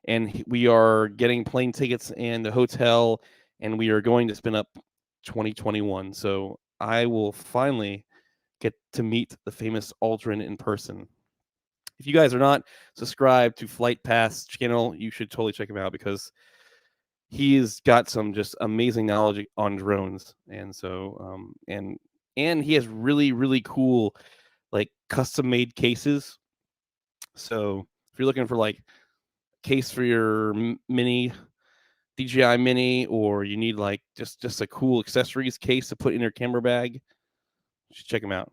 and we are getting plane tickets and a hotel, and we are going to Spin Up 2021. So I will finally get to meet the famous Aldrin in person. If you guys are not subscribed to Flight Path's channel, you should totally check him out because he's got some just amazing knowledge on drones, and so and he has really, really cool like custom made cases. So if you're looking for like case for your mini DJI mini, or you need like just a cool accessories case to put in your camera bag, you should check him out.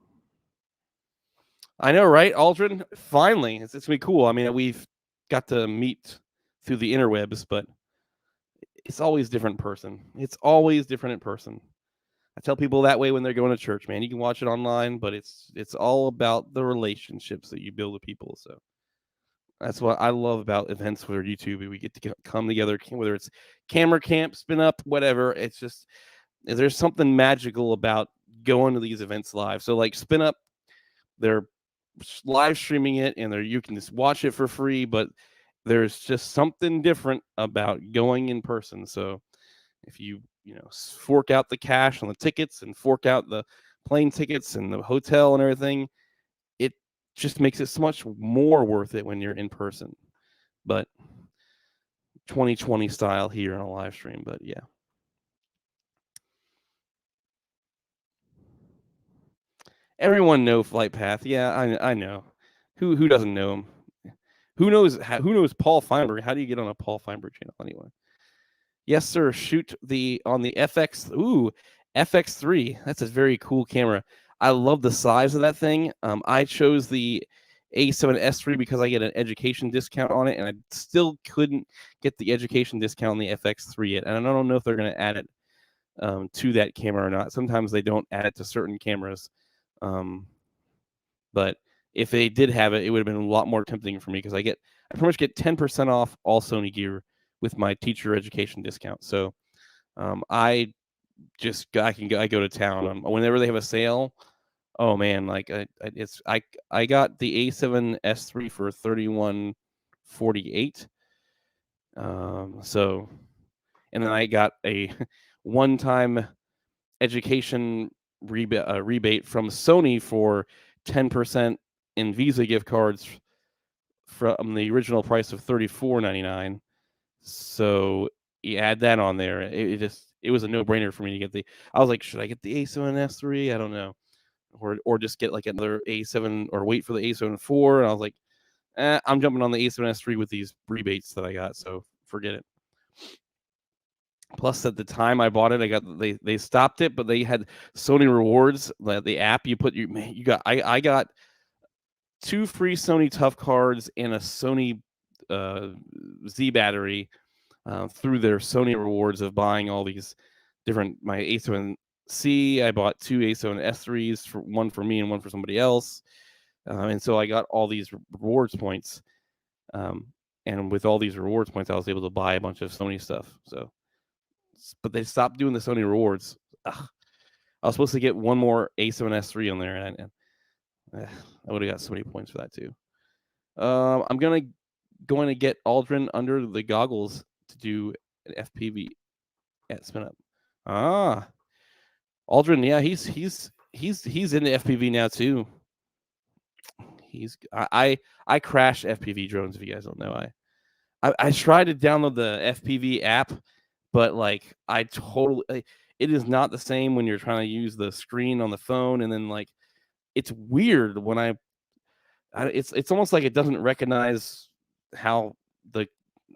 I know, right, Aldrin? Finally, it's gonna be cool. I mean, we've got to meet through the interwebs, but it's always different in person. It's always different in person. I tell people that way when they're going to church, man. You can watch it online, but it's all about the relationships that you build with people. So that's what I love about events where YouTube. We get to come together, whether it's camera camp, spin up, whatever. It's just there's something magical about going to these events live. So like spin up, they're live streaming it, and you can just watch it for free. But there's just something different about going in person. So if you fork out the cash on the tickets and fork out the plane tickets and the hotel and everything, it just makes it so much more worth it when you're in person. But 2020 style here on a live stream. But yeah, everyone know Flight Path. Yeah, I know. Who doesn't know him? Who knows Paul Feinberg? How do you get on a Paul Feinberg channel anyway? Yes, sir. Shoot on the FX. Ooh, FX3. That's a very cool camera. I love the size of that thing. I chose the A7S3 because I get an education discount on it, and I still couldn't get the education discount on the FX3 yet. And I don't know if they're going to add it to that camera or not. Sometimes they don't add it to certain cameras. But if they did have it, it would have been a lot more tempting for me because I pretty much get 10% off all Sony gear with my teacher education discount. So I go to town whenever they have a sale. Oh man, like I got the A7S3 for $31.48. So, and then I got a one-time education rebate from Sony for 10% in Visa gift cards from the original price of $34.99. So you add that on there. It was a no-brainer for me to get I was like, should I get the A7S3? I don't know. Or just get like another A7 or wait for the A7 IV. And I was like, I'm jumping on the A7S3 with these rebates that I got, so forget it. Plus, at the time I bought it, they stopped it, but they had Sony Rewards, the app. I got 2 free Sony Tough cards and a Sony Z battery through their Sony Rewards of buying all these different my A7C. I bought 2 A7S3s, one for me and one for somebody else, and so I got all these rewards points. And with all these rewards points, I was able to buy a bunch of Sony stuff. So. But they stopped doing the Sony rewards. Ugh. I was supposed to get one more A7S3 on there, and I would have got so many points for that too. I'm going to get Aldrin under the goggles to do an FPV at spin up. Aldrin, yeah, he's into FPV now too. I crash FPV drones. If you guys don't know, I tried to download the FPV app. But like it is not the same when you're trying to use the screen on the phone, and then like it's weird when it's almost like it doesn't recognize how I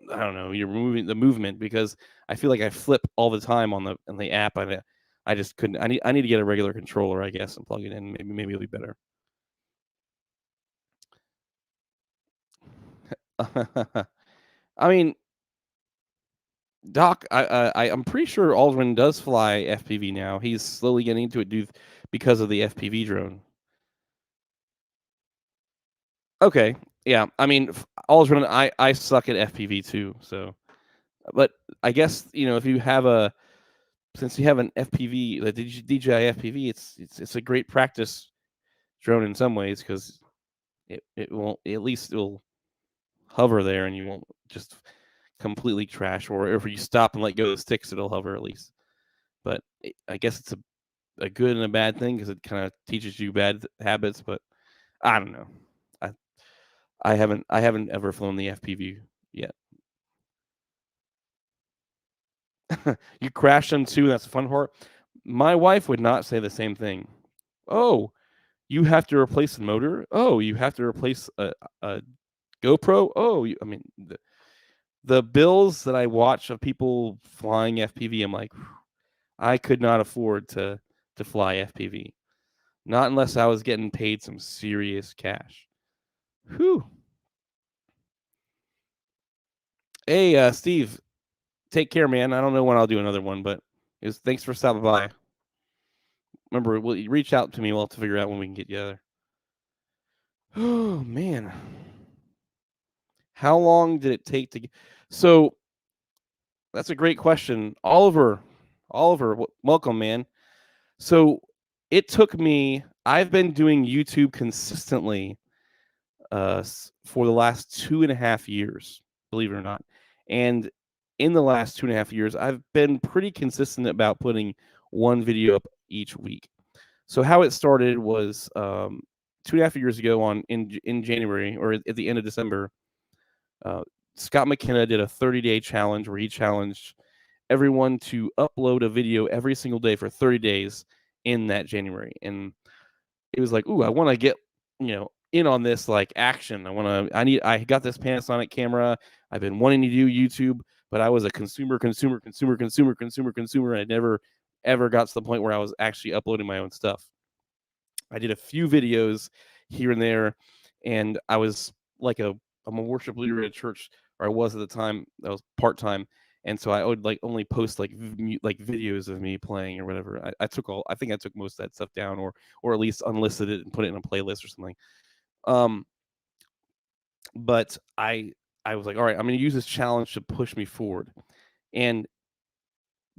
don't know, you're moving the movement, because I feel like I flip all the time on the app. I just couldn't. I need to get a regular controller, I guess, and plug it in. Maybe it'll be better. I mean, Doc, I'm pretty sure Aldrin does fly FPV now. He's slowly getting into it because of the FPV drone. Okay, yeah. I mean, Aldrin, I suck at FPV too. So, but I guess if you have since you have an FPV, the DJI FPV, it's a great practice drone in some ways, because it won't, at least it'll hover there and you won't just completely crash, or if you stop and let go of the sticks, it'll hover at least. But I guess it's a good and a bad thing, because it kind of teaches you bad habits. But I don't know. I haven't ever flown the FPV yet. You crash them too. That's the fun part. My wife would not say the same thing. Oh, you have to replace the motor. Oh, you have to replace a GoPro. Oh, I mean, the bills that I watch of people flying FPV, I'm like, I could not afford to fly FPV. Not unless I was getting paid some serious cash. Whew. Hey, Steve, take care, man. I don't know when I'll do another one, but thanks for stopping by. Remember, reach out to me. We'll have to figure out when we can get together. Oh man, how long did it take to? So that's a great question, Oliver. Oliver, welcome, man. So it took me. I've been doing YouTube consistently for the last 2.5 years, believe it or not. And in the last 2.5 years, I've been pretty consistent about putting one video up each week. So how it started was 2.5 years ago in January, or at the end of December. Scott McKenna did a 30-day challenge where he challenged everyone to upload a video every single day for 30 days in that January. And it was like, ooh, I want to get, in on this like action. I got this Panasonic camera. I've been wanting to do YouTube, but I was a consumer, and I never ever got to the point where I was actually uploading my own stuff. I did a few videos here and there, and I was like I'm a worship leader at a church, or I was at the time. I was part time, and so I would like only post like videos of me playing or whatever. I think I took most of that stuff down, or at least unlisted it and put it in a playlist or something. But I was like, all right, I'm going to use this challenge to push me forward. And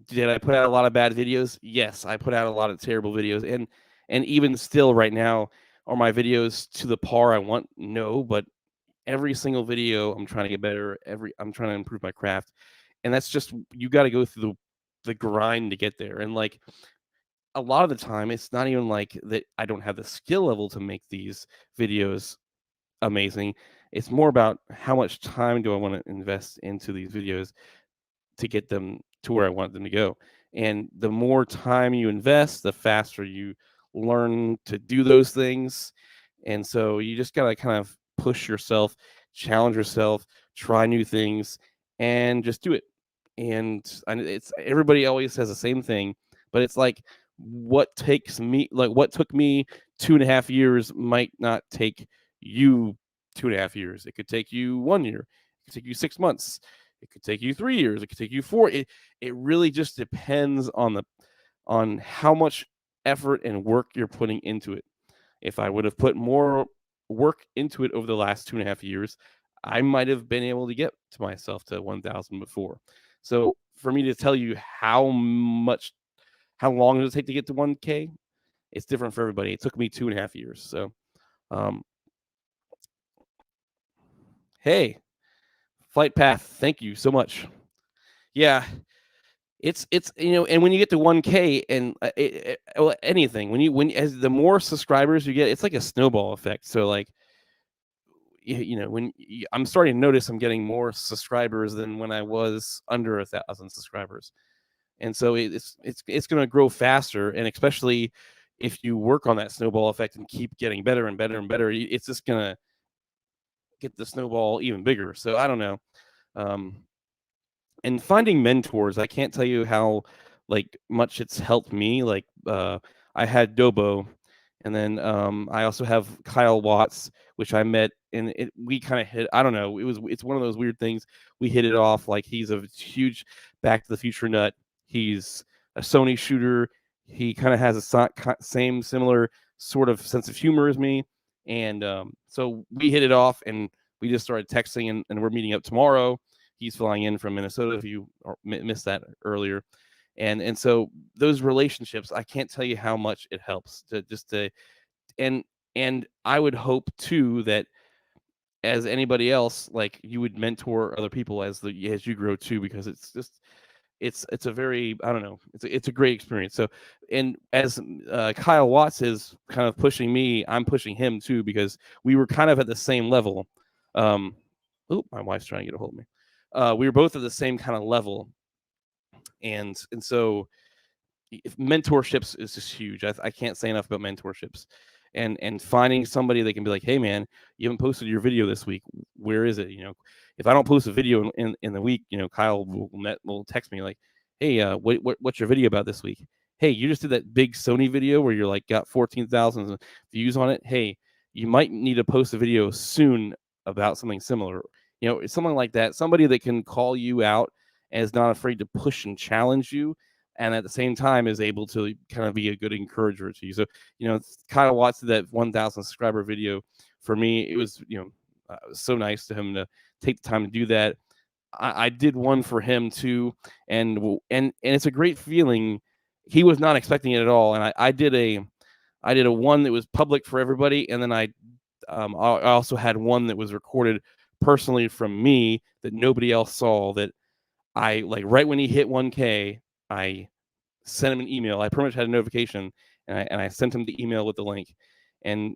did I put out a lot of bad videos? Yes, I put out a lot of terrible videos, and even still right now, are my videos to the par I want? No, but every single video I'm trying to get better. I'm trying to improve my craft, and that's just, you got to go through the grind to get there. And like a lot of the time, it's not even like that I don't have the skill level to make these videos amazing. It's more about how much time do I want to invest into these videos to get them to where I want them to go. And the more time you invest, the faster you learn to do those things. And so you just got to kind of push yourself, challenge yourself, try new things, and just do it. And it's, everybody always says the same thing, but it's like what took me 2.5 years might not take you 2.5 years. It could take you 1 year. It could take you 6 months. It could take you 3 years. It could take you 4. It really just depends on how much effort and work you're putting into it. If I would have put more work into it over the last 2.5 years, I might have been able to get to myself to 1,000 before. So for me to tell you how long does it take to get to 1K, it's different for everybody. It took me 2.5 years. So, hey, Flight Path, thank you so much. Yeah, it's and when you get to 1K and anything, as the more subscribers you get, it's like a snowball effect. So like, I'm starting to notice I'm getting more subscribers than when I was under 1,000 subscribers, and so it's going to grow faster. And especially if you work on that snowball effect and keep getting better and better and better, it's just going to get the snowball even bigger. So I don't know. And finding mentors, I can't tell you how like much it's helped me. Like I had Dobo, and then I also have Kyle Watts, which I met, and we kind of hit. I don't know. It's one of those weird things. We hit it off. Like he's a huge Back to the Future nut. He's a Sony shooter. He kind of has a similar sort of sense of humor as me, and so we hit it off, and we just started texting, and we're meeting up tomorrow. He's flying in from Minnesota, if you missed that earlier. And so those relationships, I can't tell you how much it helps and I would hope too that as anybody else, like you would mentor other people as you grow too, because it's just it's a very, I don't know, it's a great experience. So, and as Kyle Watts is kind of pushing me, I'm pushing him too, because we were kind of at the same level. My wife's trying to get a hold of me. We were both at the same kind of level, and so mentorships is just huge. I can't say enough about mentorships, and finding somebody that can be like, hey man, you haven't posted your video this week. Where is it? If I don't post a video in the week, Kyle will text me like, hey, what's your video about this week? hey, you just did that big Sony video where you're like got 14,000 views on it. Hey, you might need to post a video soon about something similar. Something like that. Somebody that can call you out and is not afraid to push and challenge you, and at the same time is able to kind of be a good encourager to you. So, it's kind of watched that 1,000 subscriber video. For me, it was, so nice to him to take the time to do that. I did one for him too, and it's a great feeling. He was not expecting it at all, and I did a one that was public for everybody, and then I also had one that was recorded personally from me that nobody else saw. That I like right when he hit 1K, I sent him an email. I pretty much had a notification, and I sent him the email with the link, and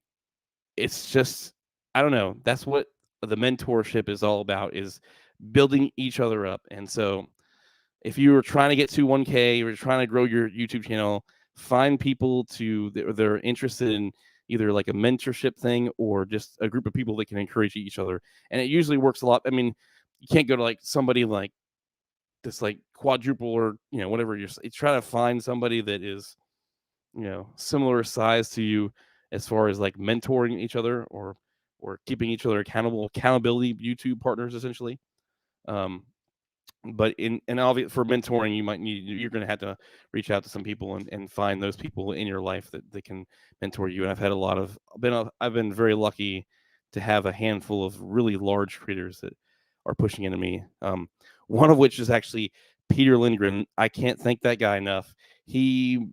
it's just, I don't know. That's what the mentorship is all about, is building each other up. And so if you were trying to get to 1K, you're trying to grow your YouTube channel, find people they're interested in either like a mentorship thing or just a group of people that can encourage each other. And it usually works a lot. I mean, you can't go to like somebody like this, like quadruple or, whatever. You try to find somebody that is, similar size to you as far as like mentoring each other or keeping each other accountability YouTube partners essentially. But obviously for mentoring, you're going to have to reach out to some people and find those people in your life that can mentor you. And I've had I've been very lucky to have a handful of really large creators that are pushing into me. One of which is actually Peter Lindgren. I can't thank that guy enough. He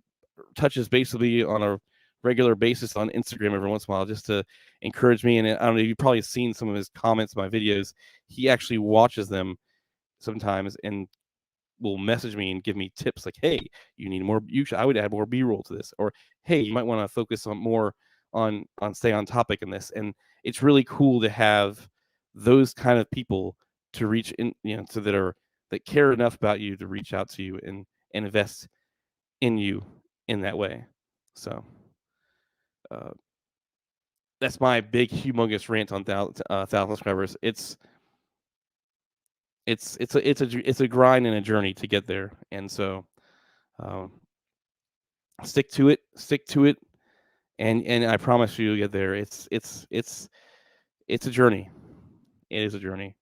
touches basically on a regular basis on Instagram every once in a while just to encourage me. And I don't know, you've probably seen some of his comments on my videos. He actually watches them sometimes and will message me and give me tips like, hey, you need more, I would add more B-roll to this, or hey, you might want to focus on more on stay on topic in this. And it's really cool to have those kind of people to reach in, so that care enough about you to reach out to you and invest in you in that way. So that's my big humongous rant on 1,000 subscribers. It's a grind and a journey to get there, and so stick to it, and I promise you'll get there. It's a journey. It is a journey.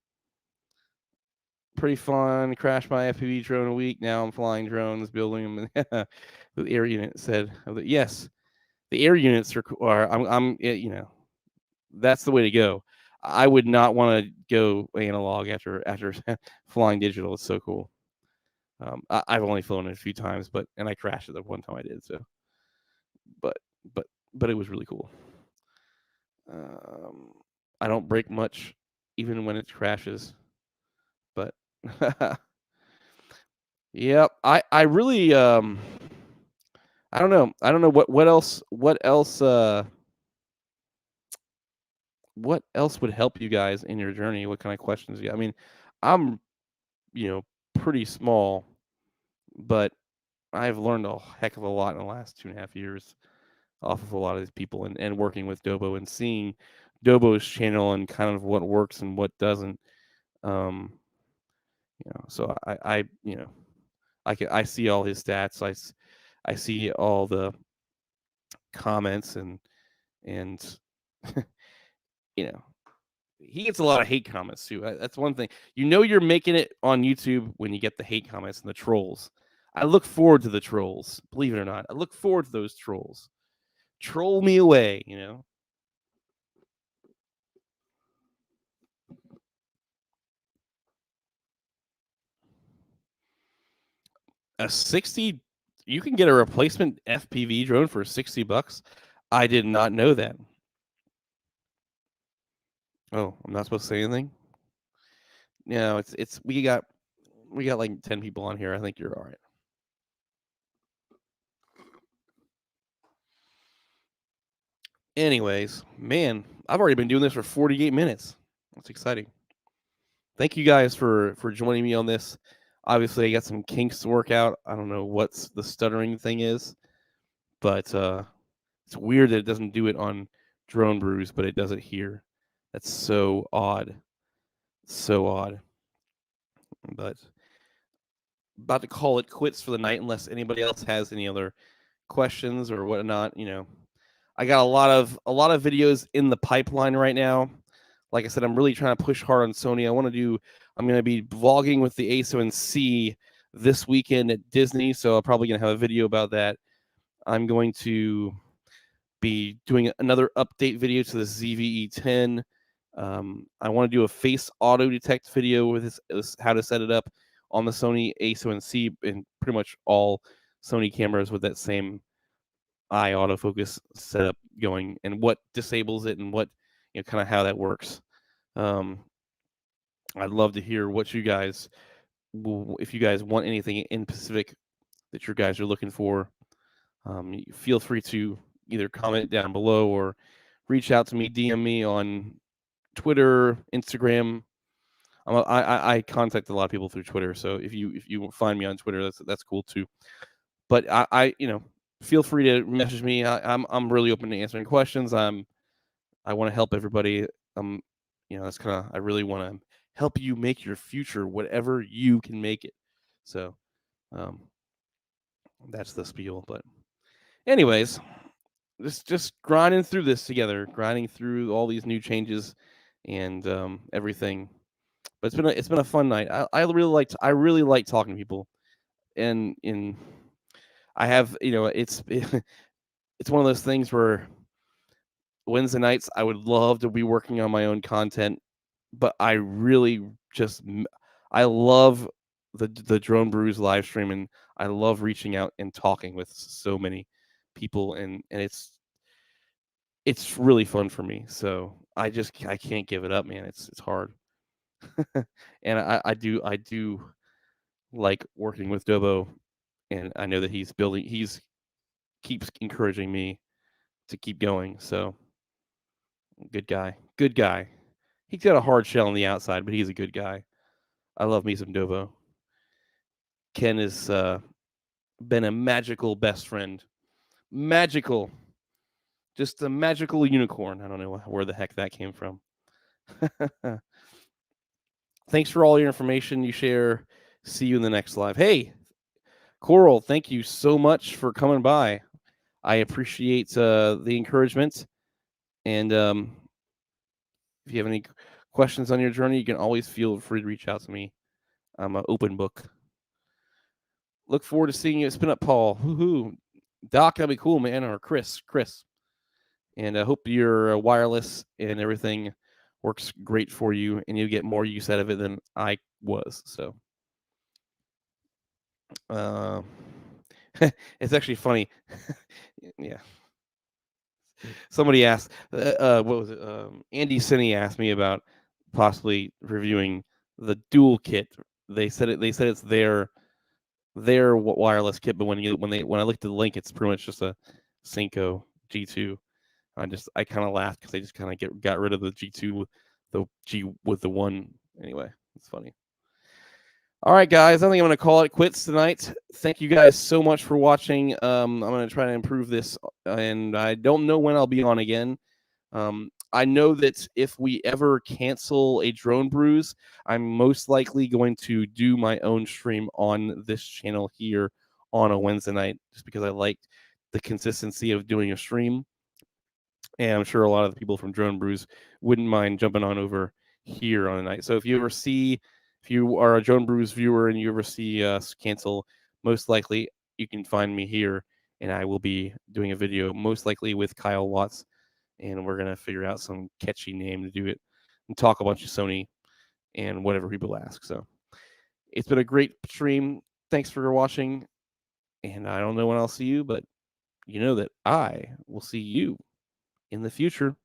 Pretty fun. Crashed my FPV drone a week. Now I'm flying drones, building them. The air unit said, yes, the air units are. I'm that's the way to go. I would not want to go analog after flying digital. It's so cool. I've only flown it a few times, and I crashed it the one time I did. So, but it was really cool. I don't break much, even when it crashes. But yep, I really I don't know. What else would help you guys in your journey? What kind of questions do you? I mean, I'm pretty small, but I've learned a heck of a lot in the last 2.5 years off of a lot of these people and working with Dobo and seeing Dobo's channel and kind of what works and what doesn't. So I see all his stats. I see all the comments and he gets a lot of hate comments too. That's one thing. You're making it on YouTube when you get the hate comments and the trolls. I look forward to the trolls, believe it or not. I look forward to those trolls. Troll me away, A 60, you can get a replacement FPV drone for $60. I did not know that. Oh, I'm not supposed to say anything? No, it's we got like 10 people on here. I think you're all right. Anyways, man, I've already been doing this for 48 minutes. That's exciting. Thank you guys for joining me on this. Obviously, I got some kinks to work out. I don't know what's the stuttering thing is, but it's weird that it doesn't do it on Drone Brews, but it does it here. That's so odd. So odd. But about to call it quits for the night unless anybody else has any other questions or whatnot. I got a lot of videos in the pipeline right now. Like I said, I'm really trying to push hard on Sony. I'm going to be vlogging with the A7C this weekend at Disney, so I'm probably going to have a video about that. I'm going to be doing another update video to the ZV-E10. I want to do a face auto detect video with this how to set it up on the Sony A7C and pretty much all Sony cameras with that same eye autofocus setup going, and what disables it and what kind of how that works. I'd love to hear what you guys, if you guys want anything in specific that you guys are looking for. Feel free to either comment down below or reach out to me, DM me on Twitter, Instagram. I contact a lot of people through Twitter, so if you find me on Twitter, that's cool too. But I feel free to message me. I'm really open to answering questions. I want to help everybody. That's kind of, I really want to help you make your future whatever you can make it. So, that's the spiel. But anyways, just grinding through this together, grinding through all these new changes and everything. But it's been a fun night. I really like talking to people, and I have it's it's one of those things where Wednesday nights I would love to be working on my own content, but I really I love the Drone Brews live stream, and I love reaching out and talking with so many people, and it's really fun for me. So I can't give it up, man. It's hard. And I do like working with Dobo, and I know that he's keeps encouraging me to keep going. So good guy. Good guy. He's got a hard shell on the outside, but he's a good guy. I love me some Dobo. Ken has been a magical best friend. Magical. Just a magical unicorn. I don't know where the heck that came from. Thanks for all your information you share. See you in the next live. Hey, Coral, thank you so much for coming by. I appreciate the encouragement. And if you have any questions on your journey, you can always feel free to reach out to me. I'm an open book. Look forward to seeing you at Spin Up Paul. Woohoo. Doc, that'd be cool, man. Or Chris. And I hope your wireless and everything works great for you, and you get more use out of it than I was. So it's actually funny. Yeah. Somebody asked, what was it? Andy Cine asked me about possibly reviewing the dual kit. They said it's their wireless kit, but when I looked at the link, it's pretty much just a Senko G2. I kind of laughed because they just kind of got rid of the G2, the G with the one. Anyway, it's funny. All right, guys, I think I'm going to call it quits tonight. Thank you guys so much for watching. I'm going to try to improve this, and I don't know when I'll be on again. I know that if we ever cancel a Drone Brews, I'm most likely going to do my own stream on this channel here on a Wednesday night, just because I like the consistency of doing a stream. And I'm sure a lot of the people from Drone Brews wouldn't mind jumping on over here on a night. So if you are a Drone Brews viewer and you ever see us cancel, most likely you can find me here, and I will be doing a video, most likely with Kyle Watts, and we're gonna figure out some catchy name to do it and talk a bunch of Sony and whatever people ask. So it's been a great stream. Thanks for watching, and I don't know when I'll see you, but you know that I will see you in the future.